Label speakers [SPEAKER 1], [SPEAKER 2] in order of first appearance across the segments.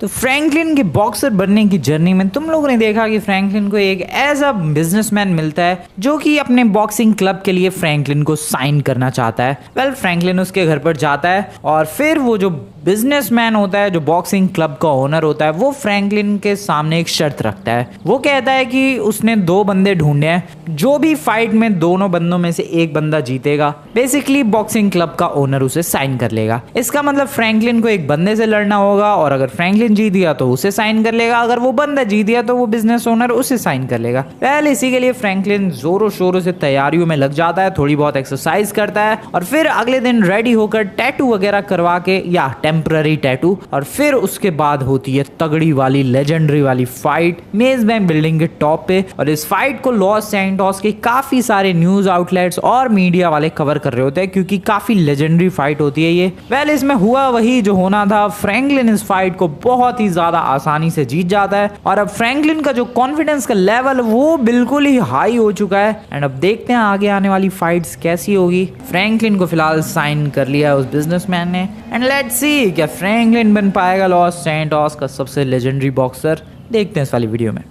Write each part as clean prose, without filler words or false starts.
[SPEAKER 1] तो फ्रैंकलिन के बॉक्सर बनने की जर्नी में तुम लोगों ने देखा कि फ्रैंकलिन को एक ऐसा बिजनेसमैन मिलता है जो कि अपने बॉक्सिंग क्लब के लिए फ्रैंकलिन को साइन करना चाहता है। फ्रैंकलिन उसके घर पर जाता है और फिर वो जो बिजनेसमैन होता है, जो बॉक्सिंग क्लब का ओनर होता है, वो फ्रैंकलिन के सामने एक शर्त रखता है। वो कहता है कि उसने 2 बंदे ढूंढे हैं, जो भी फाइट में दोनों बंदों में से एक बंदा जीतेगा, बेसिकली बॉक्सिंग क्लब का ओनर उसे साइन कर लेगा। इसका मतलब फ्रैंकलिन को एक बंदे से लड़ना होगा और अगर फ्रैंकलिन जीत गया तो उसे साइन कर लेगा, अगर वो बंदा जीत गया तो वो बिजनेस ओनर उसे साइन कर लेगा। इसी के लिए फ्रैंकलिन जोरों शोरों से तैयारियों में लग जाता है, थोड़ी बहुत एक्सरसाइज करता है और फिर अगले दिन रेडी होकर टैटू वगैरह करवा के, या टेम्पररी टैटू, और फिर उसके बाद होती है तगड़ी वाली लेजेंडरी वाली फाइट मेज बैंक बिल्डिंग के टॉप पे। और इस फाइट को लॉस सैंटोस के काफी सारे न्यूज आउटलेट्स और मीडिया वाले कवर कर रहे होते हैं क्योंकि काफी लेजेंडरी फाइट होती है ये। इसमें हुआ वही जो होना था। फ्रैंकलिन इस फाइट को बहुत ही ज्यादा आसानी से जीत जाता है और अब फ्रैंकलिन का जो कॉन्फिडेंस का लेवल वो बिल्कुल ही हाई हो चुका है। एंड अब देखते हैं आगे आने वाली फाइट्स कैसी होगी। फ्रैंकलिन को फिलहाल साइन कर लिया उस बिजनेसमैन ने एंड लेट्स सी क्या फ्रैंकलिन बन पाएगा लॉस सैंटोस का सबसे लेजेंडरी बॉक्सर। देखते हैं इस वाली वीडियो में।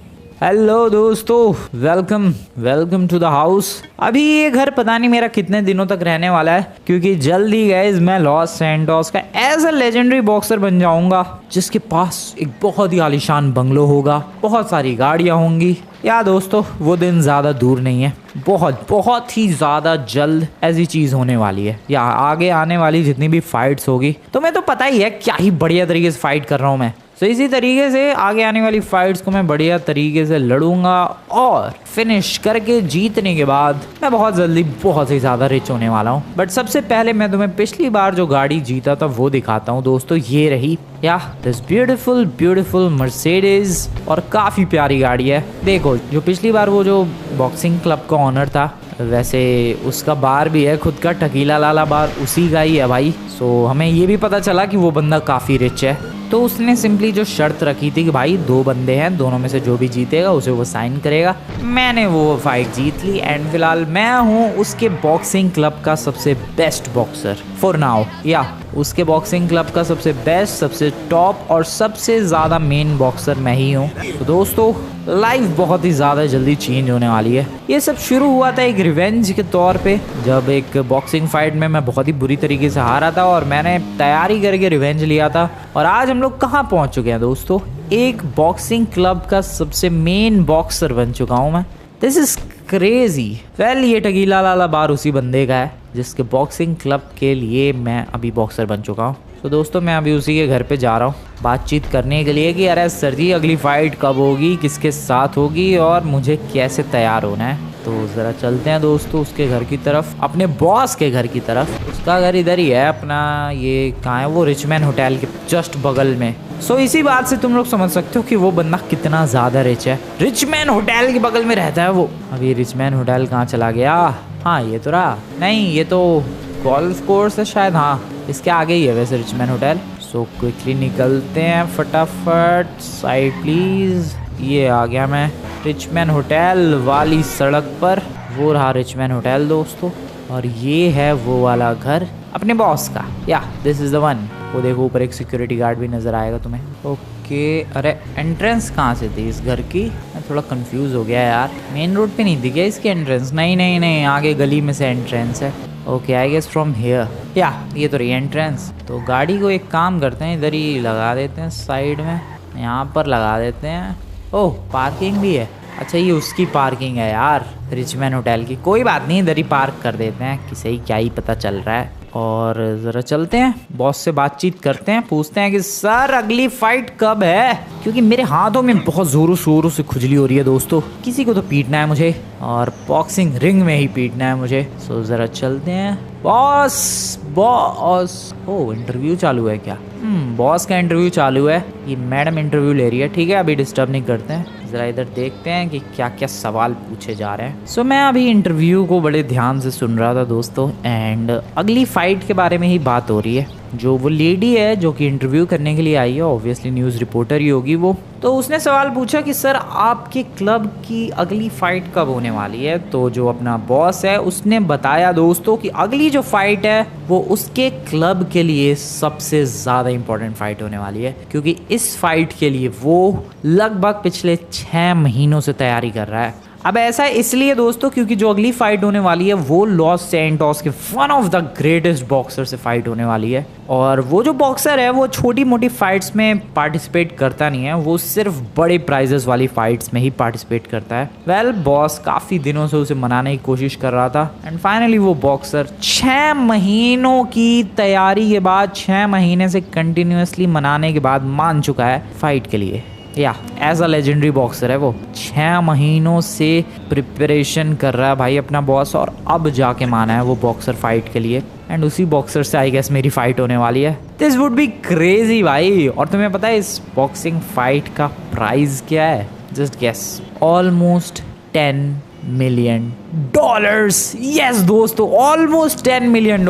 [SPEAKER 1] हेलो दोस्तों, वेलकम टू द हाउस। अभी ये घर पता नहीं मेरा कितने दिनों तक रहने वाला है क्योंकि जल्द ही गाइस मैं लॉस सैंटोस का एज अ लेजेंडरी बॉक्सर बन जाऊंगा जिसके पास एक बहुत ही आलीशान बंगलो होगा, बहुत सारी गाड़ियां होंगी। या दोस्तों, वो दिन ज्यादा दूर नहीं है, बहुत ही ज्यादा जल्द ऐसी चीज होने वाली है। या आगे आने वाली जितनी भी फाइट्स होगी, तुम्हें तो पता ही है क्या ही बढ़िया तरीके से फाइट कर रहा हूँ मैं। तो इसी तरीके से आगे आने वाली फाइट्स को मैं बढ़िया तरीके से लड़ूंगा और फिनिश करके जीतने के बाद मैं बहुत जल्दी बहुत ही ज़्यादा रिच होने वाला हूँ। बट सबसे पहले मैं तुम्हें पिछली बार जो गाड़ी जीता था वो दिखाता हूँ दोस्तों। ये रही दिस ब्यूटीफुल मर्सिडीज, और काफ़ी प्यारी गाड़ी है। देखो, जो पिछली बार वो जो बॉक्सिंग क्लब का ऑनर था, वैसे उसका बार भी है खुद का, टकीला लाला बार उसी का ही है भाई। सो हमें ये भी पता चला कि वो बंदा काफ़ी रिच है। तो उसने सिंपली जो शर्त रखी थी कि भाई 2 बंदे हैं, दोनों में से जो भी जीतेगा उसे वो साइन करेगा। मैंने वो फाइट जीत ली एंड फिलहाल मैं हूँ उसके बॉक्सिंग क्लब का सबसे बेस्ट बॉक्सर फॉर नाउ। या उसके बॉक्सिंग क्लब का सबसे बेस्ट, सबसे टॉप और सबसे ज़्यादा मेन बॉक्सर मैं ही हूँ। तो दोस्तों, लाइफ बहुत ही ज़्यादा जल्दी चेंज होने वाली है। ये सब शुरू हुआ था एक रिवेंज के तौर पे, जब एक बॉक्सिंग फाइट में मैं बहुत ही बुरी तरीके से हारा था और मैंने तैयारी करके रिवेंज लिया था। और आज हम लोग कहाँ पहुँच चुके हैं दोस्तों, एक बॉक्सिंग क्लब का सबसे मेन बॉक्सर बन चुका हूँ मैं। This is crazy. ये टकीला लाला बार उसी बंदे का है जिसके बॉक्सिंग क्लब के लिए मैं अभी बॉक्सर बन चुका हूँ। तो दोस्तों, मैं अभी उसी के घर पे जा रहा हूँ बातचीत करने के लिए कि अरे सर जी, अगली फाइट कब होगी, किसके साथ होगी और मुझे कैसे तैयार होना है। तो ज़रा चलते हैं दोस्तों उसके घर की तरफ, अपने बॉस के घर की तरफ। उसका घर इधर ही है अपना, ये कहाँ है, वो रिचमैन होटल के जस्ट बगल में। सो इसी बात से तुम लोग समझ सकते हो कि वो बंदा कितना ज़्यादा रिच है। रिचमैन होटल के बगल में रहता है वो। अभी रिचमैन होटल कहाँ चला गया? हाँ, ये तो रहा। नहीं, ये तो गोल्फ कोर्स है शायद। हाँ, इसके आगे ही है वैसे रिचमैन होटल। सो क्विकली निकलते हैं फटाफट, साइड प्लीज। ये आ गया मैं रिचमैन होटल वाली सड़क पर। वो रहा रिचमैन होटल दोस्तों, और ये है वो वाला घर अपने बॉस का। या दिस इज द वन। वो देखो, ऊपर एक सिक्योरिटी गार्ड भी नजर आएगा तुम्हें। ओके, अरे एंट्रेंस कहाँ से थी इस घर की? मैं थोड़ा कंफ्यूज हो गया यार। मेन रोड पे नहीं थी क्या इसकी एंट्रेंस? नहीं, आगे गली में से एंट्रेंस है। Okay, I guess from here. या ये तो रही एंट्रेंस। तो गाड़ी को एक काम करते हैं, इधर ही लगा देते हैं साइड में, यहाँ पर लगा देते हैं। ओह, पार्किंग भी है। अच्छा, ये उसकी पार्किंग है यार, रिचमैन होटल की। कोई बात नहीं, इधर ही पार्क कर देते हैं, किसे ही क्या ही पता चल रहा है। और ज़रा चलते हैं बॉस से बातचीत करते हैं, पूछते हैं कि सर अगली फाइट कब है, क्योंकि मेरे हाथों में बहुत ज़ोरों शोरों से खुजली हो रही है दोस्तों। किसी को तो पीटना है मुझे और बॉक्सिंग रिंग में ही पीटना है मुझे। सो ज़रा चलते हैं। बॉस, ओ इंटरव्यू चालू है क्या? बॉस का इंटरव्यू चालू है। ये मैडम इंटरव्यू ले रही है। ठीक है, अभी डिस्टर्ब नहीं करते हैं। ज़रा इधर देखते हैं कि क्या क्या सवाल पूछे जा रहे हैं। सो मैं अभी इंटरव्यू को बड़े ध्यान से सुन रहा था दोस्तों, एंड अगली फाइट के बारे में ही बात हो रही है। जो वो लेडी है जो कि इंटरव्यू करने के लिए आई है, ऑब्वियसली न्यूज़ रिपोर्टर ही होगी वो, तो उसने सवाल पूछा कि सर आपके क्लब की अगली फ़ाइट कब होने वाली है। तो जो अपना बॉस है उसने बताया दोस्तों कि अगली जो फ़ाइट है वो उसके क्लब के लिए सबसे ज़्यादा इम्पोर्टेंट फ़ाइट होने वाली है, क्योंकि इस फाइट के लिए वो लगभग पिछले 6 महीनों से तैयारी कर रहा है। अब ऐसा इसलिए दोस्तों क्योंकि जो अगली फाइट होने वाली है वो लॉस सैंटोस के one of the greatest boxer से फाइट होने वाली है। और वो जो बॉक्सर है वो छोटी मोटी फाइट्स में पार्टिसिपेट करता नहीं है, वो सिर्फ बड़े प्राइजेस वाली फाइट्स में ही पार्टिसिपेट करता है। वेल बॉस काफ़ी दिनों से उसे मनाने की कोशिश कर रहा था एंड फाइनली वो बॉक्सर 6 महीनों की तैयारी के बाद, 6 महीने से कंटिन्यूसली मनाने के बाद मान चुका है फाइट के लिए। या एज अ लेजेंडरी बॉक्सर है वो, 6 महीनों से प्रिपरेशन कर रहा है भाई अपना बॉस, और अब जाके माना है वो बॉक्सर फाइट के लिए। एंड उसी बॉक्सर से आई गेस मेरी फाइट होने वाली है। दिस वुड बी क्रेजी भाई। और तुम्हें पता है इस बॉक्सिंग फाइट का प्राइस क्या है? Just guess, almost $10 million. Yes दोस्तों, ऑलमोस्ट $10 मिलियन।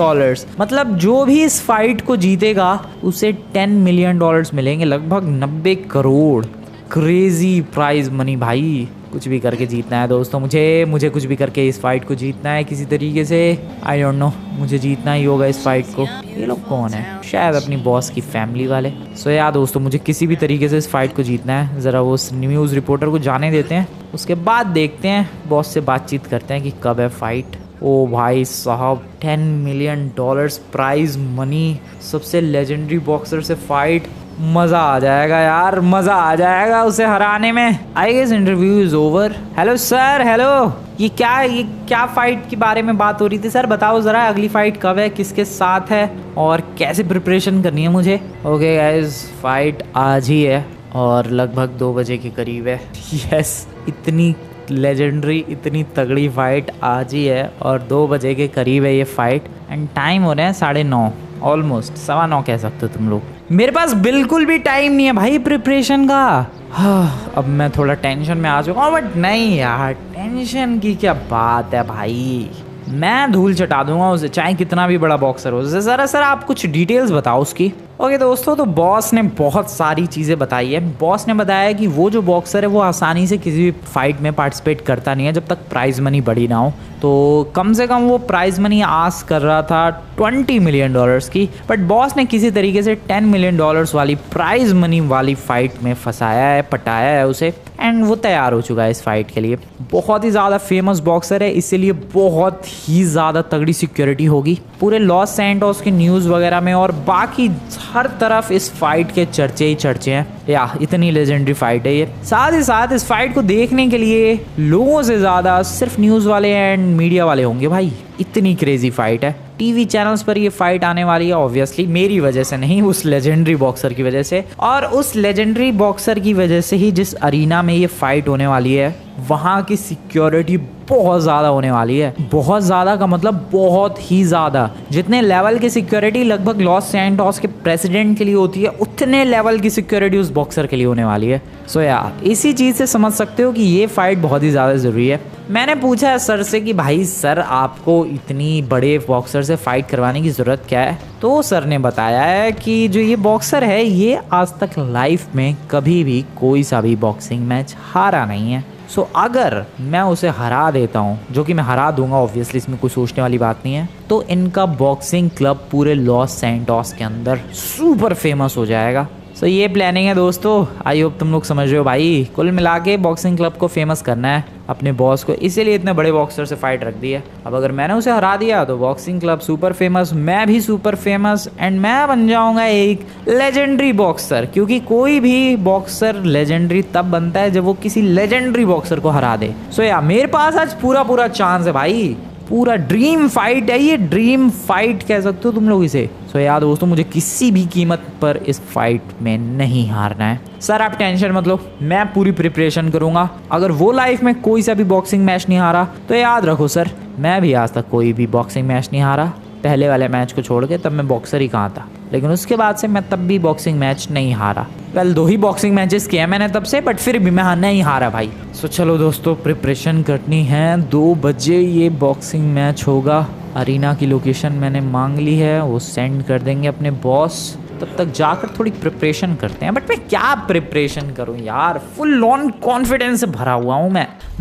[SPEAKER 1] मतलब जो भी इस फाइट को जीतेगा उसे $10 मिलियन मिलेंगे, लगभग 90 करोड़। क्रेजी प्राइज मनी भाई। कुछ भी करके जीतना है दोस्तों, मुझे कुछ भी करके इस फाइट को जीतना है किसी तरीके से। आई डोंट नो, मुझे जीतना ही होगा इस फाइट को। ये लोग कौन है? शायद अपनी बॉस की फैमिली वाले। सो यार दोस्तों, मुझे किसी भी तरीके से इस फाइट को जीतना है। ज़रा वो न्यूज़ रिपोर्टर को जाने देते हैं, उसके बाद देखते हैं, बॉस से बातचीत करते हैं कि कब है फाइट। ओ भाई साहब, $10 मिलियन प्राइज मनी, सबसे लेजेंडरी बॉक्सर से फाइट। मज़ा आ जाएगा यार, मज़ा आ जाएगा उसे हराने में। I guess interview is over. Hello sir, hello. ये क्या फ़ाइट के बारे में बात हो रही थी सर? बताओ ज़रा, अगली फ़ाइट कब है, किसके साथ है और कैसे प्रिपरेशन करनी है मुझे? ओके गाइस, फ़ाइट आज ही है और लगभग 2 बजे के करीब है। यस, इतनी लेजेंडरी, इतनी तगड़ी फाइट आज ही है और 2 बजे के करीब है ये फाइट। एंड टाइम हो रहे हैं 9:30, ऑलमोस्ट 9:15 कह सकते हो तुम लोग। मेरे पास बिल्कुल भी टाइम नहीं है भाई प्रिपरेशन का। हाँ, अब मैं थोड़ा टेंशन में आ चुका हूँ, बट नहीं यार, टेंशन की क्या बात है भाई, मैं धूल चटा दूंगा उसे, चाहे कितना भी बड़ा बॉक्सर हो। ज़रा सर आप कुछ डिटेल्स बताओ उसकी। ओके दोस्तों, तो बॉस ने बहुत सारी चीज़ें बताई है। बॉस ने बताया कि वो जो बॉक्सर है वो आसानी से किसी भी फाइट में पार्टिसिपेट करता नहीं है जब तक प्राइज़ मनी बड़ी ना हो। तो कम से कम वो प्राइज़ मनी आस कर रहा था $20 मिलियन की, बट बॉस ने किसी तरीके से $10 मिलियन वाली प्राइज़ मनी वाली फ़ाइट में फंसाया है, पटाया है उसे। एंड वो तैयार हो चुका है इस फाइट के लिए। बहुत ही ज़्यादा फेमस बॉक्सर है, इसीलिए बहुत ही ज़्यादा तगड़ी सिक्योरिटी होगी पूरे लॉस सैंटोस की न्यूज़ वगैरह में, और बाकी हर तरफ इस फाइट के चर्चे ही चर्चे हैं। या इतनी लेजेंडरी फाइट है ये। साथ ही साथ इस फाइट को देखने के लिए लोगों से ज़्यादा सिर्फ न्यूज़ वाले एंड मीडिया वाले होंगे भाई, इतनी क्रेजी फाइट है। टीवी चैनल्स पर ये फाइट आने वाली है, ऑब्वियसली मेरी वजह से नहीं, उस लेजेंडरी बॉक्सर की वजह से। और उस लेजेंडरी बॉक्सर की वजह से ही जिस अरीना में ये फाइट होने वाली है वहाँ की सिक्योरिटी बहुत ज़्यादा होने वाली है। बहुत ज़्यादा का मतलब बहुत ही ज़्यादा। जितने लेवल की सिक्योरिटी लगभग लॉस सैंटोस के प्रेसिडेंट के लिए होती है, उतने लेवल की सिक्योरिटी उस बॉक्सर के लिए होने वाली है। सो यार, इसी चीज़ से समझ सकते हो कि ये फाइट बहुत ही ज़्यादा ज़रूरी है। मैंने पूछा है सर से कि भाई सर आपको इतनी बड़े बॉक्सर से फाइट करवाने की ज़रूरत क्या है? तो सर ने बताया है कि जो ये बॉक्सर है ये आज तक लाइफ में कभी भी कोई सा भी बॉक्सिंग मैच हारा नहीं है। सो अगर मैं उसे हरा देता हूँ, जो कि मैं हरा दूंगा ऑब्वियसली, इसमें कोई सोचने वाली बात नहीं है, तो इनका बॉक्सिंग क्लब पूरे लॉस सैंटोस के अंदर सुपर फेमस हो जाएगा। सो ये प्लानिंग है दोस्तों, आई होप तुम लोग समझ रहे हो भाई। कुल मिला के बॉक्सिंग क्लब को फेमस करना है अपने बॉस को, इसीलिए इतने बड़े बॉक्सर से फाइट रख दी है। अब अगर मैंने उसे हरा दिया तो बॉक्सिंग क्लब सुपर फेमस, मैं भी सुपर फेमस, एंड मैं बन जाऊंगा एक लेजेंडरी बॉक्सर। क्योंकि कोई भी बॉक्सर लेजेंडरी तब बनता है जब वो किसी लेजेंडरी बॉक्सर को हरा दे। सो यार, मेरे पास आज पूरा चांस है भाई, पूरा ड्रीम फाइट है ये, ड्रीम फाइट कह सकते हो तुम लोग इसे। सो यार दोस्तों, मुझे किसी भी कीमत पर इस फाइट में नहीं हारना है। सर आप टेंशन मत लो, मैं पूरी प्रिपरेशन करूंगा। अगर वो लाइफ में कोई सा भी बॉक्सिंग मैच नहीं हारा तो याद रखो सर, मैं भी आज तक कोई भी बॉक्सिंग मैच नहीं हारा। पहले वाले मैच को छोड़ के, तब मैं बॉक्सर ही कहाँ था, लेकिन उसके बाद से मैं तब भी बॉक्सिंग मैच नहीं हारा। वेल 2 ही बॉक्सिंग मैचेस किए मैंने तब से, बट फिर भी मैं नहीं हारा भाई। सो चलो दोस्तों, प्रिपरेशन करनी है। 2 बजे ये बॉक्सिंग मैच होगा अरीना की लोकेशन मैंने मांग ली है, वो सेंड कर देंगे अपने बॉस। तब तक जाकर थोड़ी प्रिपरेशन करते हैं। बट मैं क्या प्रिपरेशन करूं यार, फुल ऑन कॉन्फिडेंस से भरा हुआ हूं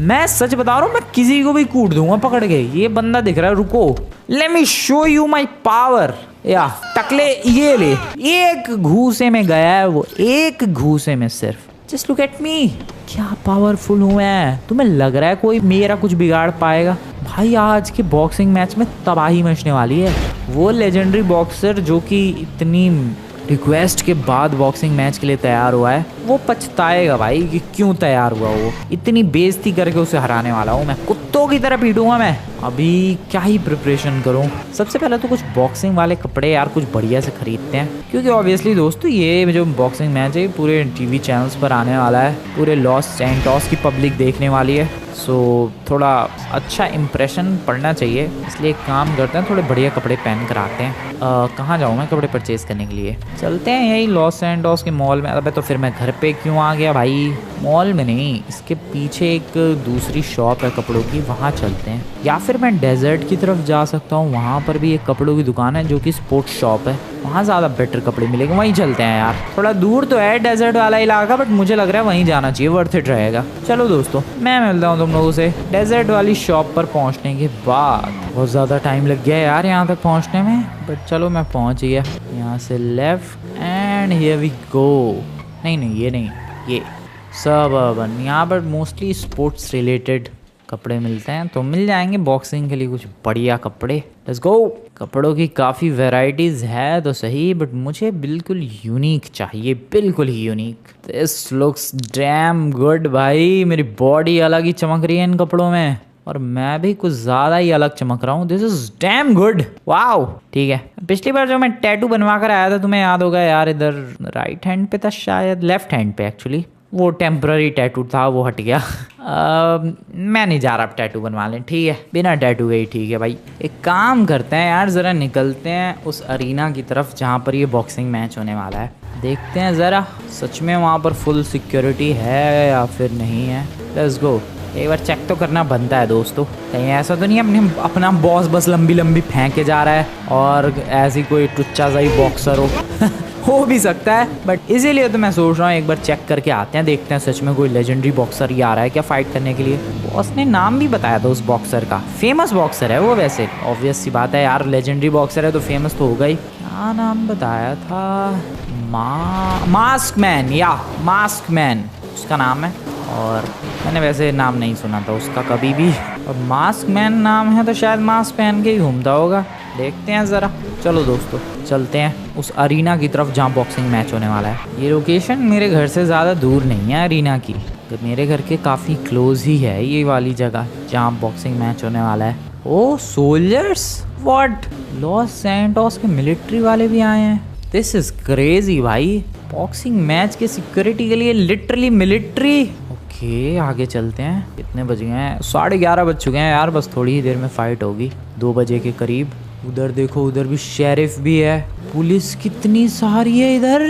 [SPEAKER 1] मैं सच बता रहा हूं, मैं किसी को भी कूट दूंगा पकड़ के। ये बंदा दिख रहा है, रुको, let me show you my power. या टकले, ये ले, एक घूसे में गया है वो, एक घूसे में सिर्फ। जस्ट लुक एट मी, क्या पावरफुल हूँ मैं। तुम्हें लग रहा है कोई मेरा कुछ बिगाड़ पाएगा? भाई आज के बॉक्सिंग मैच में तबाही मचने वाली है। वो लेजेंडरी बॉक्सर जो कि इतनी रिक्वेस्ट के बाद बॉक्सिंग मैच के लिए तैयार हुआ है, वो पछताएगा भाई कि क्यों तैयार हुआ। वो इतनी बेइज्जती करके उसे हराने वाला हूँ मैं, कुत्तों की तरह पीटूंगा मैं। अभी क्या ही प्रिपरेशन करूँ। सबसे पहले तो कुछ बॉक्सिंग वाले कपड़े यार कुछ बढ़िया से खरीदते हैं, क्योंकि ऑब्वियसली दोस्तों ये जो बॉक्सिंग मैच है पूरे टीवी चैनल्स पर आने वाला है, पूरे लॉस सैंटोस की पब्लिक देखने वाली है। सो थोड़ा अच्छा इम्प्रेशन पड़ना चाहिए, इसलिए एक काम करते हैं, थोड़े बढ़िया कपड़े पहन कर आते हैं। कहाँ जाऊँ मैं कपड़े परचेज़ करने के लिए? चलते हैं यही लॉस सैंटोस के मॉल में। अबे तो फिर मैं घर पे क्यों आ गया भाई? मॉल में नहीं, इसके पीछे एक दूसरी शॉप है कपड़ों की, वहाँ चलते हैं। या फिर मैं डेजर्ट की तरफ जा सकता हूँ, वहाँ पर भी एक कपड़ों की दुकान है जो कि स्पोर्ट्स शॉप है, वहाँ ज़्यादा बेटर कपड़े मिलेंगे, वहीं चलते हैं यार। थोड़ा दूर तो है डेजर्ट वाला इलाका, बट मुझे लग रहा है वहीं जाना चाहिए, वर्थ इट रहेगा। चलो दोस्तों, मैं मिलता हूँ तुम लोगों से डेजर्ट वाली शॉप पर पहुँचने के बाद। बहुत ज़्यादा टाइम लग गया यार यहाँ तक पहुँचने में, बट चलो मैं पहुँच गया। यहाँ से left and here we go. नहीं ये नहीं, ये सबअर्बन। यहाँ पर मोस्टली स्पोर्ट्स रिलेटेड कपड़े मिलते हैं, तो मिल जाएंगे बॉक्सिंग के लिए कुछ बढ़िया कपड़े। Let's go. कपड़ों की काफ़ी वैरायटीज़ है तो सही, बट मुझे बिल्कुल यूनिक चाहिए, बिल्कुल ही unique. This looks damn good भाई, मेरी बॉडी अलग ही चमक रही है इन कपड़ों में, और मैं भी कुछ ज़्यादा ही अलग चमक रहा हूँ। This is damn good, wow. ठीक है, पिछली बार जो मैं टैटू बनवा कर आया था, तुम्हें याद होगा यार, इधर राइट हैंड पे था शायद, लेफ्ट हैंड पे एक्चुअली। वो टेम्पररी टैटू था, वो हट गया। मैं नहीं जा रहा अब टैटू बनवा लें, ठीक है, बिना टैटू के ही ठीक है भाई। एक काम करते हैं यार, ज़रा निकलते हैं उस अरीना की तरफ जहाँ पर ये बॉक्सिंग मैच होने वाला है। देखते हैं ज़रा सच में वहाँ पर फुल सिक्योरिटी है या फिर नहीं है। Let's go. एक बार चेक तो करना बनता है दोस्तों, कहीं ऐसा तो नहीं अपना बॉस बस लंबी लंबी फेंक के जा रहा है और ऐसी कोई टुच्चा सा ही बॉक्सर हो भी सकता है, बट इसीलिए तो मैं सोच रहा हूँ एक बार चेक करके आते हैं, देखते हैं सच में कोई लेजेंडरी बॉक्सर ही आ रहा है क्या फाइट करने के लिए। बॉस ने नाम भी बताया था उस बॉक्सर का, फेमस बॉक्सर है वो, वैसे ऑब्वियस सी बात है यार, लेजेंडरी बॉक्सर है तो फेमस तो होगा ही। क्या नाम बताया था? मास्क मैन, या मास्क मैन उसका नाम है, और मैंने वैसे नाम नहीं सुना था उसका कभी भी, और मास्क मैन नाम है तो शायद मास्क पहन के ही घूमता होगा। देखते हैं ज़रा। चलो दोस्तों, चलते हैं उस अरीना की तरफ जहाँ बॉक्सिंग मैच होने वाला है। ये लोकेशन मेरे घर से ज़्यादा दूर नहीं है अरीना की, तो मेरे घर के काफ़ी क्लोज ही है ये वाली जगह जहाँ बॉक्सिंग मैच होने वाला है। ओ सोल्जर्स, व्हाट, लॉस सैंटोस के मिलिट्री वाले भी आए हैं। दिस इज़ क्रेजी भाई, बॉक्सिंग मैच के सिक्योरिटी के लिए लिटरली मिलिट्री। ओके, आगे चलते हैं। कितने बज गए हैं? 11:30 बज चुके हैं यार, बस थोड़ी ही देर में फ़ाइट होगी, 2 बजे के करीब। उधर देखो, उधर भी शेरिफ भी है, पुलिस कितनी सारी है इधर।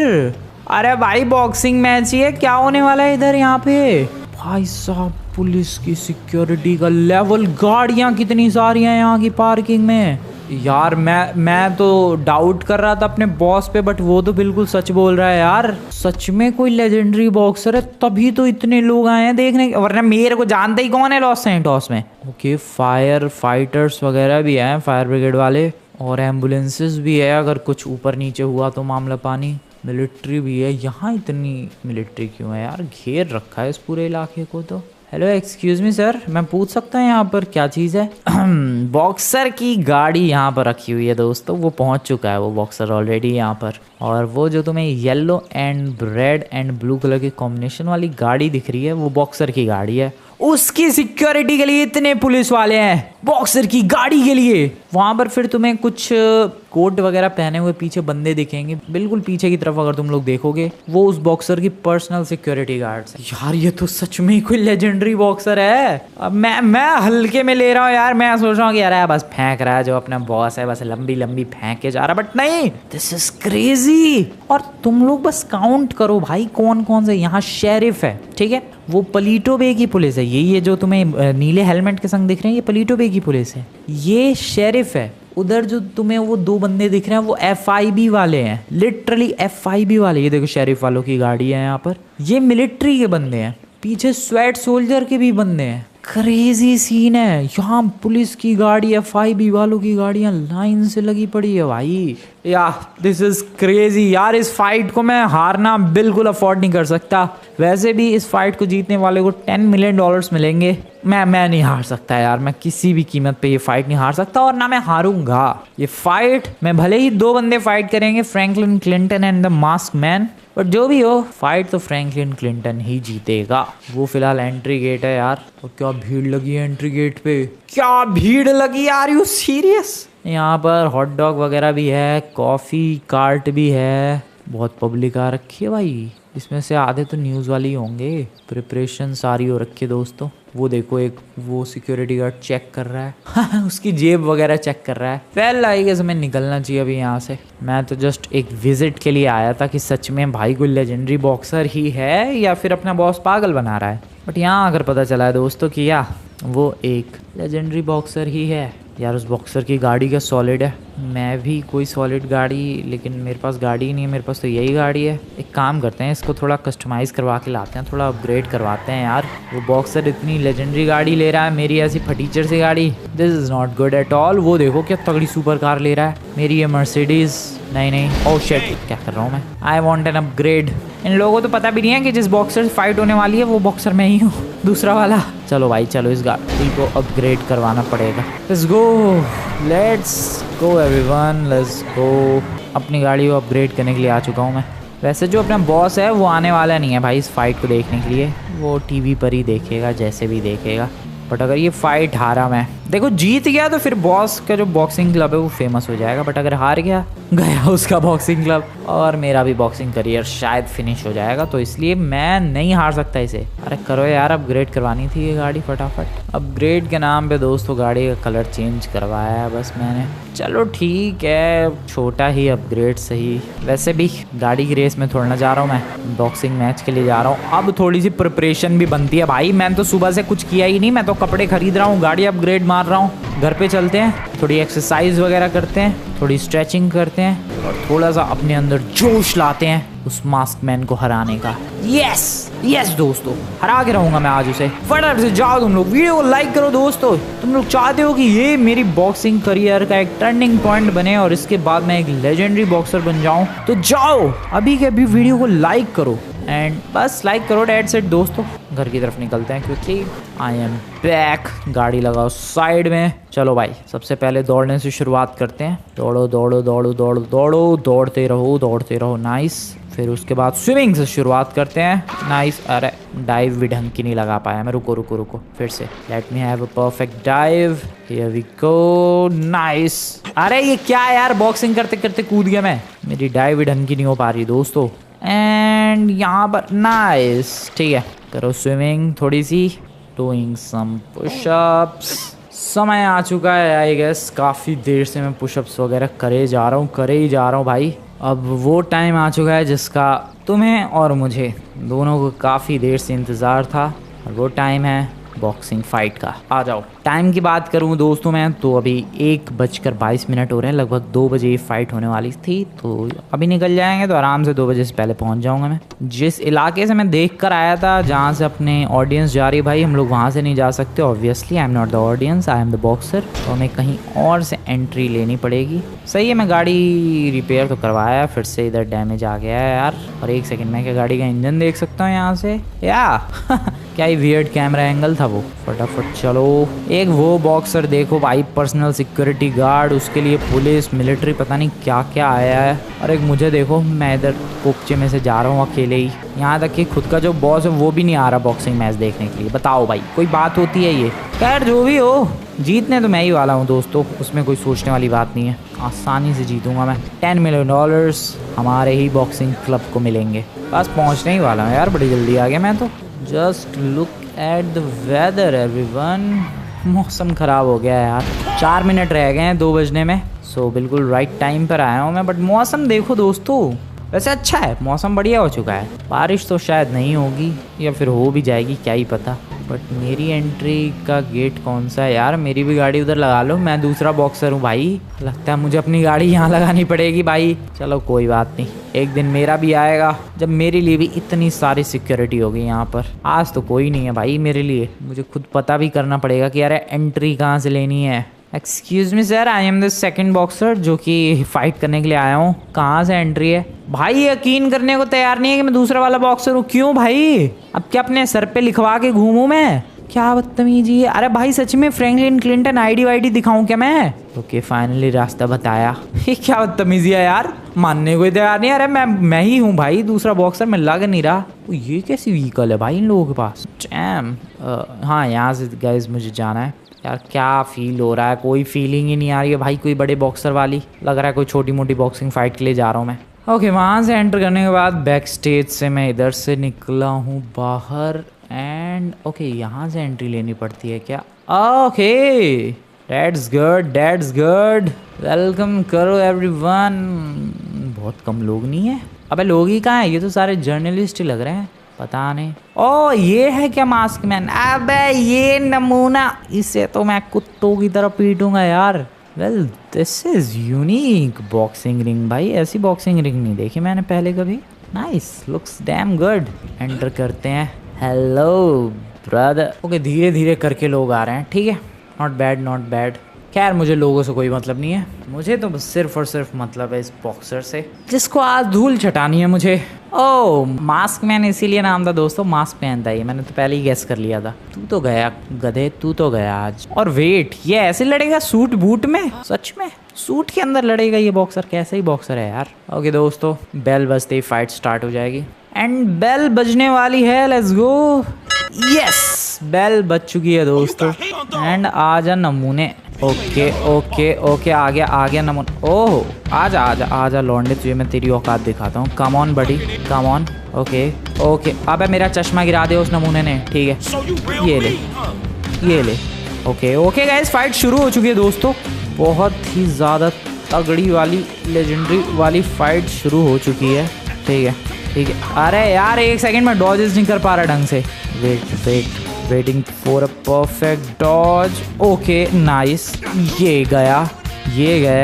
[SPEAKER 1] अरे भाई बॉक्सिंग मैच ही है, क्या होने वाला है इधर यहाँ पे? भाई साहब, पुलिस की सिक्योरिटी का लेवल, गाड़ियाँ कितनी सारी हैं यहाँ की पार्किंग में। यार मैं तो डाउट कर रहा था अपने बॉस पे, बट वो तो बिल्कुल सच बोल रहा है यार, सच में कोई लेजेंडरी बॉक्सर है तभी तो इतने लोग आए हैं देखने, वरना मेरे को जानता ही कौन है लॉस सैंटोस में। ओके, फायर फाइटर्स वगैरह भी हैं, फायर ब्रिगेड वाले, और एम्बुलेंसेस भी है अगर कुछ ऊपर नीचे हुआ तो मामला पानी। मिलिट्री भी है। यहाँ इतनी मिलिट्री क्यों है यार? घेर रखा है इस पूरे इलाके को तो। हेलो एक्सक्यूज मी सर, मैं पूछ सकता हूँ यहाँ पर क्या चीज़ है? बॉक्सर की गाड़ी यहाँ पर रखी हुई है दोस्तों, वो पहुँच चुका है वो बॉक्सर ऑलरेडी यहाँ पर। और वो जो तुम्हें yellow and red and blue colour की कॉम्बिनेशन वाली गाड़ी दिख रही है, वो बॉक्सर की गाड़ी है। उसकी सिक्योरिटी के लिए इतने पुलिस वाले हैं बॉक्सर की गाड़ी के लिए। वहां पर फिर तुम्हें कुछ कोट वगैरह पहने हुए पीछे बंदे दिखेंगे, बिल्कुल पीछे की तरफ अगर तुम लोग देखोगे, वो उस बॉक्सर की पर्सनल सिक्योरिटी गार्ड्स है। यार ये तो सच में कोई लेजेंडरी बॉक्सर है। अब मैं हल्के में ले रहा हूँ यार, मैं सोच रहा हूँ कि यार बस फेंक रहा है जो अपना बॉस है, बस लंबी लंबी फेंक के जा रहा, बट नहीं, दिस इज क्रेजी। और तुम लोग बस काउंट करो भाई कौन कौन से यहाँ शेरिफ है, ठीक है, वो पलीटो बे की पुलिस है। ये जो तुम्हें नीले हेलमेट के संग दिख रहे हैं, ये पलीटो बे की की पुलिस है, ये शेरिफ है। उधर जो तुम्हें वो दो बंदे दिख रहे हैं वो FIB वाले हैं, लिटरली FIB वाले। ये देखो शेरिफ वालों की गाड़ी है यहाँ पर, ये मिलिट्री के बंदे हैं। पीछे स्वेट सोल्जर के भी बंदे हैं। क्रेजी सीन है यहाँ, पुलिस की गाड़ी FIB वालों की गाड़ियाँ लाइन से लगी पड़ी है भाई। यार दिस इज क्रेजी यार। इस फाइट को मैं हारना बिल्कुल अफोर्ड नहीं कर सकता। वैसे भी इस फाइट को जीतने वाले को $10 मिलियन मिलेंगे। मैं नहीं हार सकता यार, मैं किसी भी कीमत पे ये फाइट नहीं हार सकता और ना मैं हारूंगा ये फाइट। मैं भले ही दो बंदे फाइट करेंगे, Franklin Clinton and the mask man, but जो भी हो फाइट तो फ्रैंकलिन क्लिंटन ही जीतेगा। वो फिलहाल एंट्री गेट है यार, और क्या भीड़ लगी है एंट्री गेट पे, क्या भीड़ लगी, आर यू सीरियस। यहाँ पर हॉट डॉग वगैरह भी है, कॉफ़ी कार्ट भी है, बहुत पब्लिक आ रखी है भाई। इसमें से आधे तो न्यूज़ वाले ही होंगे। प्रिपरेशन सारी हो रखी है दोस्तों। वो देखो एक वो सिक्योरिटी गार्ड चेक कर रहा है उसकी जेब वगैरह चेक कर रहा है। वेल आई गेस हमें निकलना चाहिए अभी यहाँ से। मैं तो जस्ट एक विजिट के लिए आया था कि सच में भाई कोई लेजेंडरी बॉक्सर ही है या फिर अपना बॉस पागल बना रहा है। बट यहाँ आकर पता चला है दोस्तों कि या वो एक लेजेंडरी बॉक्सर ही है। यार उस बॉक्सर की गाड़ी क्या सॉलिड है। मैं भी कोई सॉलिड गाड़ी, लेकिन मेरे पास गाड़ी ही नहीं है, मेरे पास तो यही गाड़ी है। एक काम करते हैं, इसको थोड़ा कस्टमाइज़ करवा के लाते हैं, थोड़ा अपग्रेड करवाते हैं यार। वो बॉक्सर इतनी लेजेंडरी गाड़ी ले रहा है, मेरी ऐसी फटीचर सी गाड़ी, this is not good at all. वो देखो क्या तगड़ी सुपर कार ले रहा है, मेरी ये मर्सिडीज़ नहीं। ओह शिट, क्या कर रहा हूँ मैं। I want an upgrade. इन लोगों को तो पता भी नहीं है कि जिस बॉक्सर से फाइट होने वाली है वो बॉक्सर मैं ही हूँ, दूसरा वाला। चलो भाई चलो, इस गाड़ी को अपग्रेड करवाना पड़ेगा। Let's go everyone, let's go. अपनी गाड़ी को अपग्रेड करने के लिए आ चुका हूँ मैं। वैसे जो अपना बॉस है वो आने वाला नहीं है भाई इस फाइट को देखने के लिए, वो टीवी पर ही देखेगा जैसे भी देखेगा। बट अगर ये फाइट हारा मैं, देखो जीत गया तो फिर बॉस का जो बॉक्सिंग क्लब है वो फेमस हो जाएगा। बट अगर हार गया, गया उसका बॉक्सिंग क्लब और मेरा भी बॉक्सिंग करियर शायद फिनिश हो जाएगा। तो इसलिए मैं नहीं हार सकता इसे। अरे करो यार, अपग्रेड करवानी थी ये गाड़ी फटाफट। अपग्रेड के नाम पे दोस्तों गाड़ी का कलर चेंज करवाया है बस मैंने। चलो ठीक है, छोटा ही अपग्रेड सही। वैसे भी गाड़ी की रेस में थोड़ा ना जा रहा हूँ मैं, बॉक्सिंग मैच के लिए जा रहा हूँ। अब थोड़ी सी प्रिपरेशन भी बनती है भाई। मैंने तो सुबह से कुछ किया ही नहीं, मैं तो कपड़े खरीद रहा हूँ, गाड़ी अपग्रेड मार रहा हूँ। घर पे चलते हैं, थोड़ी एक्सरसाइज वगैरह करते हैं, थोड़ी स्ट्रेचिंग करते हैं और थोड़ा सा अपने अंदर जोश लाते हैं उस मास्क मैन को हराने का। यस दोस्तों, हरा के रहूंगा मैं आज उसे। फटाफट से जाओ तुम लोग, वीडियो को लाइक करो दोस्तों। तुम लोग चाहते हो कि ये मेरी बॉक्सिंग करियर का एक टर्निंग पॉइंट बने और इसके बाद मैं एक लेजेंडरी बॉक्सर बन जाऊं, तो जाओ अभी के अभी वीडियो को लाइक करो एंड बस लाइक करो। डेट सेट दोस्तों, घर की तरफ निकलते हैं क्विकली। I am back. गाड़ी लगाओ साइड में। चलो भाई, सबसे पहले दौड़ने से शुरुआत करते हैं। दौड़ो दौड़ो दौड़ो दौड़ो दौड़ो, दौड़ते रहो नाइस। फिर उसके बाद स्विमिंग से शुरुआत करते हैं। नाइस। अरे डाइव भी ढंग की नहीं लगा पाया मैं, रुको फिर से। Let me have a perfect dive, here we go. Nice. अरे ये क्या यार, बॉक्सिंग करते करते कूद गया मैं, मेरी डाइव भी ढंग की नहीं हो पा रही दोस्तों। एंड यहाँ पर नाइस, ठीक है, करो स्विमिंग थोड़ी सी, डूइंग सम पुशअप्स। समय आ चुका है आई गेस, काफ़ी देर से मैं पुशअप्स वगैरह करे ही जा रहा हूँ भाई। अब वो टाइम आ चुका है जिसका तुम्हें और मुझे दोनों को काफ़ी देर से इंतज़ार था, और वो टाइम है बॉक्सिंग फाइट का। आ जाओ। टाइम की बात करूं दोस्तों मैं, तो अभी 1:22 हो रहे हैं, लगभग 2 बजे ये फाइट होने वाली थी। तो अभी निकल जाएंगे तो आराम से 2 बजे से पहले पहुंच जाऊंगा मैं। जिस इलाके से मैं देख कर आया था जहां से अपने ऑडियंस जा रही है भाई, हम लोग वहां से नहीं जा सकते obviously. I am not the audience, I am the boxer. तो हमें कहीं और से एंट्री लेनी पड़ेगी। सही है, मैं गाड़ी रिपेयर तो करवाया, फिर से इधर डैमेज आ गया है यार। और 1 सेकेंड में क्या गाड़ी का इंजन देख सकता हूँ यहाँ से या क्या ही वियर्ड कैमरा एंगल था वो। फटाफट चलो। एक वो बॉक्सर देखो भाई, पर्सनल सिक्योरिटी गार्ड, उसके लिए पुलिस मिलिट्री पता नहीं क्या क्या आया है। और एक मुझे देखो, मैं इधर कोपचे में से जा रहा हूँ अकेले ही। यहाँ तक कि खुद का जो बॉस है वो भी नहीं आ रहा बॉक्सिंग मैच देखने के लिए। बताओ भाई, कोई बात होती है ये? खैर जो भी हो, जीतने तो मैं ही वाला हूँ दोस्तों, उसमें कोई सोचने वाली बात नहीं है। आसानी से जीतूंगा मैं। $10 मिलियन हमारे ही बॉक्सिंग क्लब को मिलेंगे। बस पहुँचने ही वाला हूँ यार, बड़ी जल्दी आ गया मैं तो। Just look at the weather everyone. मौसम ख़राब हो गया है यार। 4 मिनट रह गए हैं 2 बजने में। सो बिल्कुल राइट टाइम पर आया हूँ मैं। बट मौसम देखो दोस्तों, वैसे अच्छा है, मौसम बढ़िया हो चुका है। बारिश तो शायद नहीं होगी या फिर हो भी जाएगी, क्या ही पता। बट मेरी एंट्री का गेट कौन सा है यार? मेरी भी गाड़ी उधर लगा लो, मैं दूसरा बॉक्सर हूँ भाई। लगता है मुझे अपनी गाड़ी यहाँ लगानी पड़ेगी भाई। चलो कोई बात नहीं, एक दिन मेरा भी आएगा जब मेरे लिए भी इतनी सारी सिक्योरिटी होगी यहाँ पर। आज तो कोई नहीं है भाई मेरे लिए, मुझे खुद पता भी करना पड़ेगा कि यार एंट्री कहाँ से लेनी है। Excuse me sir, I am the second boxer जो कि फाइट करने के लिए आया हूँ। कहाँ से एंट्री है? भाई यकीन करने को तैयार नहीं है कि मैं दूसरा वाला बॉक्सर हूँ। क्यों भाई? अब क्या अपने सर पे लिखवा के घूमूं मैं? क्या बदतमीजी है। अरे भाई सच में फ्रैंकलिन क्लिंटन आईडी वाईडी दिखाऊं क्या मैं? ओके फाइनली रास्ता बताया। ये क्या बदतमीजी है यार, मानने को तैयार नहीं। अरे मैं ही हूँ भाई दूसरा बॉक्सर, मैं लग नहीं रहा। ये कैसी व्हीकल है भाई इन लोगों के पास? डैम। हाँ यहाँ से गाइस मुझे जाना है। यार क्या फील हो रहा है, कोई फीलिंग ही नहीं आ रही है भाई कोई बड़े बॉक्सर वाली। लग रहा है कोई छोटी मोटी बॉक्सिंग फाइट के लिए जा रहा हूँ मैं। ओके वहाँ से एंटर करने के बाद बैक स्टेज से मैं इधर से निकला हूँ बाहर एंड ओके यहाँ से एंट्री लेनी पड़ती है क्या? Okay that's good. वेलकम करो एवरीवन। बहुत कम लोग नहीं है। अबे लोग ही कहाँ है? ये तो सारे जर्नलिस्ट ही लग रहे हैं। पता नहीं। ओ ये है क्या मास्क मैन? अबे ये नमूना, इसे तो मैं कुत्तों की तरह पीटूंगा यार। Well this is unique boxing ring भाई, ऐसी बॉक्सिंग रिंग नहीं देखी मैंने पहले कभी। Nice, looks damn good. Enter करते हैं। Hello brother. ओके धीरे धीरे करके लोग आ रहे हैं, ठीक है। Not bad. खैर मुझे लोगों से कोई मतलब नहीं है, मुझे तो बस सिर्फ और सिर्फ मतलब है इस बॉक्सर से जिसको आज धूल छटानी है मुझे। ओह मास्क मैन इसीलिए नाम था दोस्तों, मास्क पहनता है। मैंने तो पहले ही गेस कर लिया था। तू तो गया गधे, तू तो गया आज। और वेट, ये ऐसे लड़ेगा सूट बूट में? सच में सूट के अंदर लड़ेगा ये बॉक्सर? कैसे ही बॉक्सर है यार। ओके दोस्तों बेल बजते ही फाइट स्टार्ट हो जाएगी एंड बेल बजने वाली है। Let's go. यस बेल बज चुकी है दोस्तों एंड आजा नमूने। ओके आ गया नमूना। ओह आजा लौंडे, तुझे मैं तेरी औकात दिखाता हूँ। Come on buddy, come on. Okay अबे मेरा चश्मा गिरा दिया उस नमूने ने, ठीक है। ये ले। ओके गाइस फाइट शुरू हो चुकी है दोस्तों। बहुत ही ज़्यादा तगड़ी वाली लेजेंडरी वाली फाइट शुरू हो चुकी है, ठीक है। अरे यार एक सेकंड में डॉजेस नहीं कर पा रहा ढंग से। Waiting for a perfect dodge. Okay nice, ये गया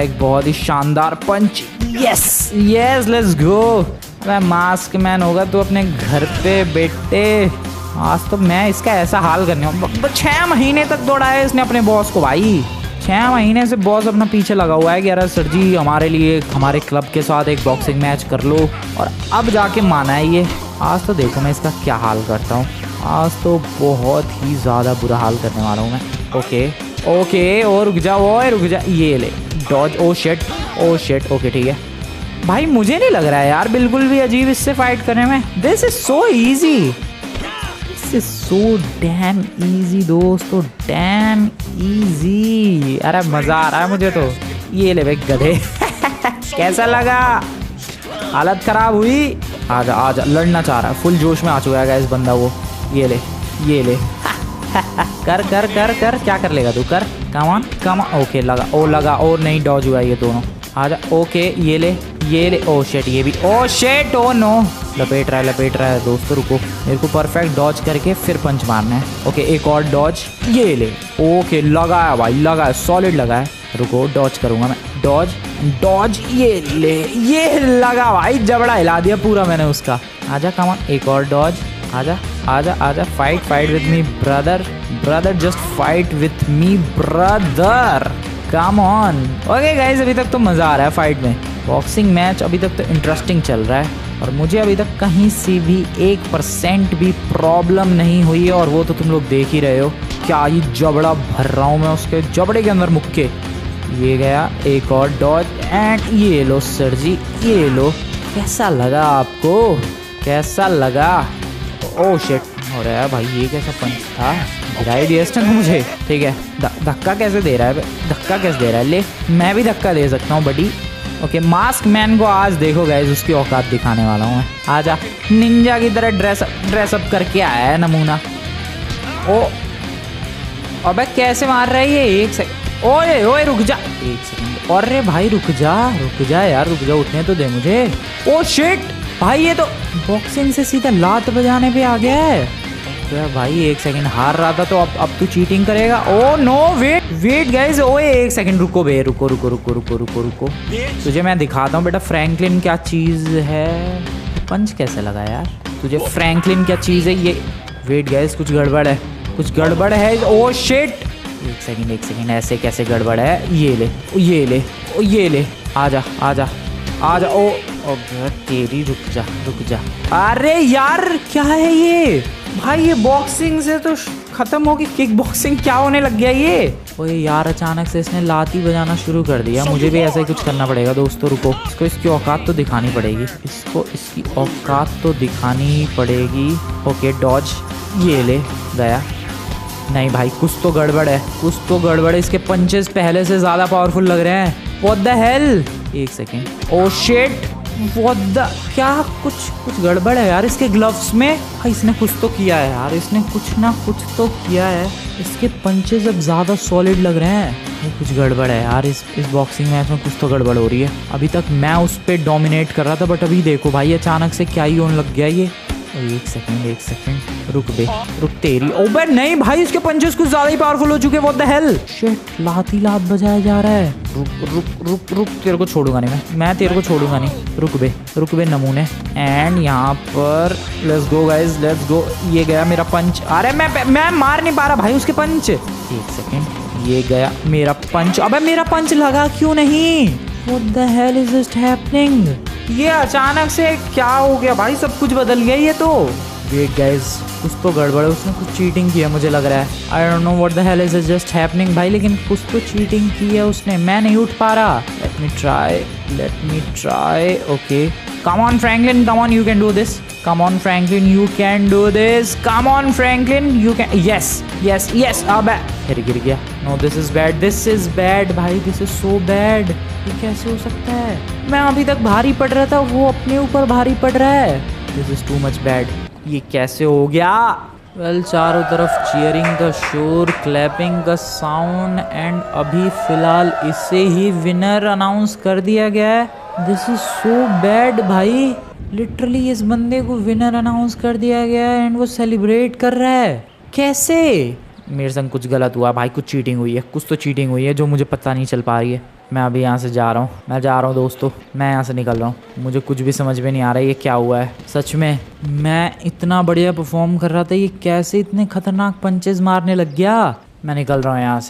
[SPEAKER 1] एक बहुत ही शानदार पंच। Yes let's go. मैं मास्क मैन होगा तो अपने घर पे बेटे, आज तो मैं इसका ऐसा हाल करने वाला। 6 महीने तक दौड़ाया इसने अपने बॉस को भाई। 6 महीने से बॉस अपना पीछे लगा हुआ है कि यार सर जी हमारे लिए हमारे क्लब के साथ एक बॉक्सिंग मैच कर लो, और अब जाके माना है ये। आज तो देखो मैं इसका क्या हाल करता हूँ। आज तो बहुत ही ज़्यादा बुरा हाल करने वाला हूँ मैं। ओके और रुक जा। ये ले डॉज। Oh shit. ओके ठीक है भाई, मुझे नहीं लग रहा है यार बिल्कुल भी अजीब इससे फाइट करने में। This is so easy, so damn easy दोस्तों, डैम इजी। अरे मजा आ रहा है मुझे तो। ये ले गधे। कैसा लगा? हालत खराब हुई? आजा लड़ना चाह रहा है, फुल जोश में आ चुका है इस बंदा वो। ये ले। कर क्या कर लेगा तू? कर कम ऑन। ओके लगा और नहीं डॉज हुआ ये दोनों। आजा। ओके ये ले। ओ शिट, ये भी। Oh shit, oh no. लपेट रहा है दोस्तों। रुको, मेरे को परफेक्ट डॉज करके फिर पंच मारना है। ओके एक और डॉज। ये ले। ओके लगा है भाई, सॉलिड लगा है। रुको डॉज करूंगा मैं। डॉज। ये ले। ये लगा भाई, जबड़ा हिला दिया पूरा मैंने उसका। आजा कम ऑन, एक और डॉज। आजा fight with me brother just fight with me brother, come on. Okay guys अभी तक तो मज़ा आ रहा है फाइट में। बॉक्सिंग मैच अभी तक तो इंटरेस्टिंग चल रहा है और मुझे अभी तक कहीं से भी 1% भी प्रॉब्लम नहीं हुई है, और वो तो तुम लोग देख ही रहे हो। क्या ये जबड़ा भर रहा हूँ मैं उसके जबड़े के अंदर मुक्के। ये गया एक और डॉज एंड ये लो सर जी, ये लो। कैसा लगा आपको? Oh shit. अरे यार भाई ये कैसा पंच था? गिराई दिया इसने तो मुझे, ठीक है। धक्का कैसे दे रहा है? ले मैं भी धक्का दे सकता हूँ बडी। ओके मास्क मैन को आज देखो गाइस, उसकी औकात दिखाने वाला हूँ मैं। आजा, निंजा की तरह ड्रेसअप करके आया है नमूना। ओ अबे कैसे मार रहा है ये? एक सेकंड। ओए रुक जा, एक सेकंड। अरे भाई रुक जा यार, रुक जा, उठने तो दे मुझे। ओ शिट भाई, ये तो बॉक्सिंग से सीधा लात बजाने पे आ गया है। तो भाई 1 सेकंड हार रहा था, तो अब तू चीटिंग करेगा। ओ नो, वेट गाइस, ओए 1 सेकंड रुको बे, रुको। तुझे मैं दिखाता हूँ बेटा फ्रैंकलिन क्या चीज़ है। पंच कैसे लगा यार तुझे? फ्रैंकलिन क्या चीज़ है ये? वेट गाइस, कुछ गड़बड़ है। ओ शिट, 1 सेकंड, ऐसे कैसे गड़बड़ है? ये ले, आजा। ओ तेरी, रुक जा। अरे यार क्या है ये भाई? ये बॉक्सिंग से तो खत्म होगी, किक बॉक्सिंग क्या होने लग गया ये? ओए यार, अचानक से इसने लाती बजाना शुरू कर दिया। मुझे भी ऐसा ही कुछ करना पड़ेगा दोस्तों। रुको, इसको इसकी औकात तो दिखानी पड़ेगी। ओके डॉज, ये ले गया। नहीं भाई, कुछ तो गड़बड़ है। इसके पंचेस पहले से ज्यादा पावरफुल लग रहे हैं। What the hell? 1 second. Oh shit, what the, क्या कुछ गड़बड़ है यार इसके ग्लव्स में। भाई इसने कुछ तो किया है यार, इसके पंचेस अब ज्यादा सॉलिड लग रहे हैं। ये कुछ गड़बड़ है यार, इस बॉक्सिंग मैच में कुछ तो गड़बड़ हो रही है। अभी तक मैं उस पर डोमिनेट कर रहा था, बट अभी देखो भाई अचानक से क्या ही होने लग गया ये। 1 सेकंड, रुक तेरी। ओ बे नहीं भाई, इसके पंचेस कुछ ज्यादा ही पावरफुल हो चुके हैं। What the hell? शिट, लात बजाया जा रहा है। रुक, तेरे को छोड़ूंगा नहीं मैं तेरे को छोड़ूंगा नहीं। रुक बे नमूने। एंड यहाँ पर let's go guys, let's go. ये गया मेरा पंच। अरे मैं मार नहीं पा रहा भाई उसके पंच। 1 सेकंड, ये गया मेरा पंच। अबे मेरा पंच लगा क्यों नहीं? What the hell is just happening? ये अचानक से क्या हो गया भाई? सब कुछ बदल गया ये तो। वेट गाइस, कुछ तो गड़बड़ है, उसने कुछ चीटिंग की है मुझे लग रहा है। I don't know what the hell is just happening भाई, लेकिन कुछ तो चीटिंग की है उसने। मैं नहीं उठ पा रहा। Let me try. Okay, come on Franklin, come on, you can do this. Come on Franklin, you can do this. Come on Franklin, you can. Yes. अबे फिर गिर गया। No, this is bad भाई, this is so bad. ये कैसे हो सकता है? मैं अभी तक भारी पड़ रहा था, वो अपने ऊपर भारी पड़ रहा है। This is too much bad. ये कैसे हो गया? वेल, चारों तरफ चीयरिंग का शोर, क्लैपिंग का साउंड, एंड अभी फिलहाल इसे ही विनर अनाउंस कर दिया गया है। दिस इज सो बैड भाई, लिटरली इस बंदे को विनर अनाउंस कर दिया गया है एंड वो सेलिब्रेट कर रहा है। कैसे? मेरे संग कुछ गलत हुआ भाई, कुछ चीटिंग हुई है जो मुझे पता नहीं चल पा रही है। मैं अभी यहाँ से जा रहा हूँ दोस्तों, मैं यहाँ से निकल रहा हूँ। मुझे कुछ भी समझ में नहीं आ रहा है ये क्या हुआ है। सच में मैं इतना बढ़िया परफॉर्म कर रहा था, ये कैसे इतने खतरनाक पंचेस मारने लग गया? मैं निकल रहा हूँ यहाँ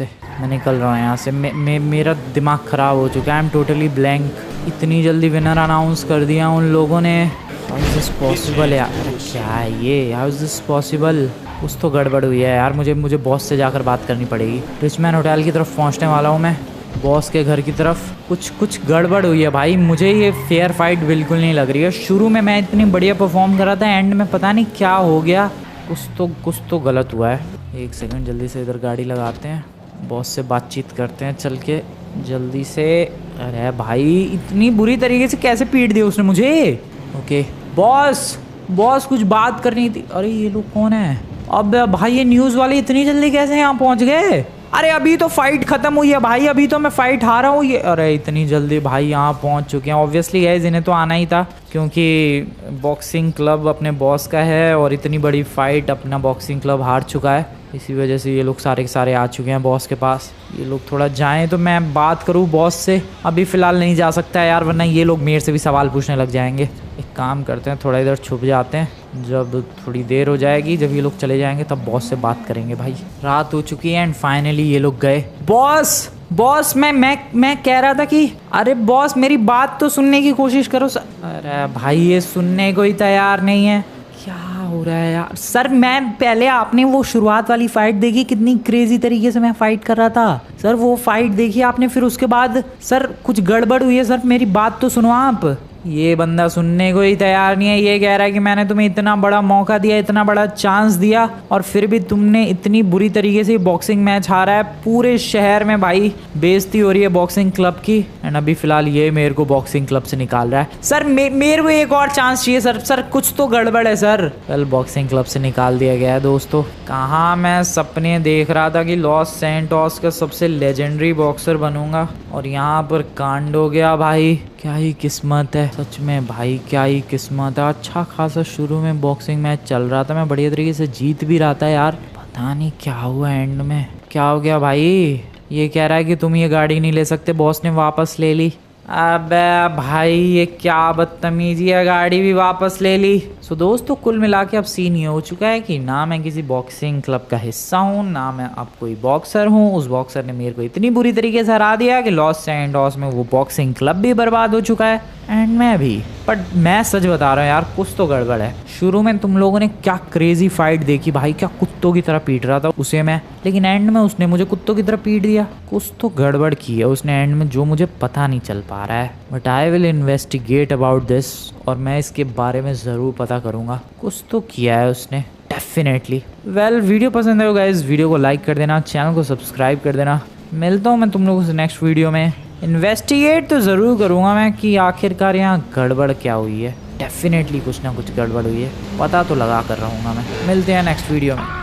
[SPEAKER 1] से। मेरा दिमाग ख़राब हो चुका है। I am totally blank. इतनी जल्दी विनर अनाउंस कर दिया उन लोगों ने। हाउ इज़ दिस पॉसिबल यार? क्या है ये? How is this possible? कुछ तो गड़बड़ हुई है यार। मुझे बॉस से जाकर बात करनी पड़ेगी। रिचमैन होटल की तरफ पहुँचने वाला हूँ मैं, बॉस के घर की तरफ। कुछ गड़बड़ हुई है भाई, मुझे ये फेयर फाइट बिल्कुल नहीं लग रही है। शुरू में मैं इतनी बढ़िया परफॉर्म कर रहा था, एंड में पता नहीं क्या हो गया। कुछ तो गलत हुआ है। 1 सेकंड, जल्दी से इधर गाड़ी लगाते हैं, बॉस से बातचीत करते हैं चल के जल्दी से। अरे भाई, इतनी बुरी तरीके से कैसे पीट दिया उसने मुझे? ओके बॉस कुछ बात करनी थी। अरे ये लोग कौन है? अब भाई ये न्यूज़ वाले इतनी जल्दी कैसे यहाँ पहुँच गए? अरे अभी तो फाइट खत्म हुई है भाई, अभी तो मैं फाइट हारा हूँ। ये अरे इतनी जल्दी भाई यहाँ पहुँच चुके हैं। ऑब्वियसली गाइस, इन्हें तो आना ही था क्योंकि बॉक्सिंग क्लब अपने बॉस का है और इतनी बड़ी फाइट अपना बॉक्सिंग क्लब हार चुका है। इसी वजह से ये लोग सारे के सारे आ चुके हैं बॉस के पास। ये लोग थोड़ा जाएं तो मैं बात करूँ बॉस से। अभी फ़िलहाल नहीं जा सकता है यार, वरना ये लोग मेरे से भी सवाल पूछने लग जाएंगे। एक काम करते हैं, थोड़ा इधर छुप जाते हैं। जब थोड़ी देर हो जाएगी, जब ये लोग चले जाएंगे, तब बॉस से बात करेंगे। भाई रात हो चुकी है एंड फाइनली ये लोग गए। बॉस मैं कह रहा था कि अरे बॉस मेरी बात तो सुनने की कोशिश करो। अरे भाई ये सुनने को ही तैयार नहीं है। क्या हो रहा है यार? सर मैं पहले, आपने वो शुरुआत वाली फाइट देखी? कितनी क्रेजी तरीके से मैं फाइट कर रहा था सर। वो फाइट देखी आपने? फिर उसके बाद सर कुछ गड़बड़ हुई है सर, मेरी बात तो सुनो आप। ये बंदा सुनने को ही तैयार नहीं है। ये कह रहा है कि मैंने तुम्हें इतना बड़ा मौका दिया, इतना बड़ा चांस दिया और फिर भी तुमने इतनी बुरी तरीके से बॉक्सिंग मैच हारा है। पूरे शहर में भाई बेइज्जती हो रही है बॉक्सिंग क्लब की। एंड अभी फिलहाल ये मेरे को बॉक्सिंग क्लब से निकाल रहा है। सर मेरे को एक और चांस चाहिए सर। सर कुछ तो गड़बड़ है सर। वेल बॉक्सिंग क्लब से निकाल दिया गया है दोस्तों। कहाँ मैं सपने देख रहा था कि लॉस सैंटोस का सबसे लेजेंडरी बॉक्सर बनूंगा और यहाँ पर कांड हो गया भाई। क्या ही किस्मत है सच में भाई, क्या ही किस्मत है। अच्छा खासा शुरू में बॉक्सिंग मैच चल रहा था, मैं बढ़िया तरीके से जीत भी रहा था यार। पता नहीं क्या हुआ एंड में, क्या हो गया भाई। ये कह रहा है कि तुम ये गाड़ी नहीं ले सकते, बॉस ने वापस ले ली। अबे भाई ये क्या बदतमीजी है, गाड़ी भी वापस ले ली। सो दोस्तों कुल मिला के अब सीन ये हो चुका है कि ना मैं किसी बॉक्सिंग क्लब का हिस्सा हूँ, ना मैं अब कोई बॉक्सर हूँ। उस बॉक्सर ने मेरे को इतनी बुरी तरीके से हरा दिया कि लॉस सैंटोस में वो बॉक्सिंग क्लब भी बर्बाद हो चुका है एंड मैं भी। बट मैं सच बता रहा हूँ यार, कुछ तो गड़बड़ है। शुरू में तुम लोगों ने क्या क्रेजी फाइट देखी भाई, क्या कुत्तों की तरह पीट रहा था उसे मैं, लेकिन एंड में उसने मुझे कुत्तों की तरह पीट दिया। कुछ तो गड़बड़ की है उसने एंड में जो मुझे पता नहीं चल पा रहा है। But I will investigate about this और मैं इसके बारे में ज़रूर पता करूँगा। कुछ तो किया है उसने डेफिनेटली। वेल वीडियो पसंद है गाइस, वीडियो को लाइक कर देना, चैनल को सब्सक्राइब कर देना। मिलता हूँ मैं तुम लोगों से नेक्स्ट वीडियो में। इन्वेस्टिगेट तो ज़रूर करूँगा मैं कि आखिरकार यहाँ गड़बड़ क्या हुई है। डेफिनेटली कुछ ना कुछ गड़बड़ हुई है, पता तो लगा कर रहूँगा मैं। मिलते हैं नेक्स्ट वीडियो में।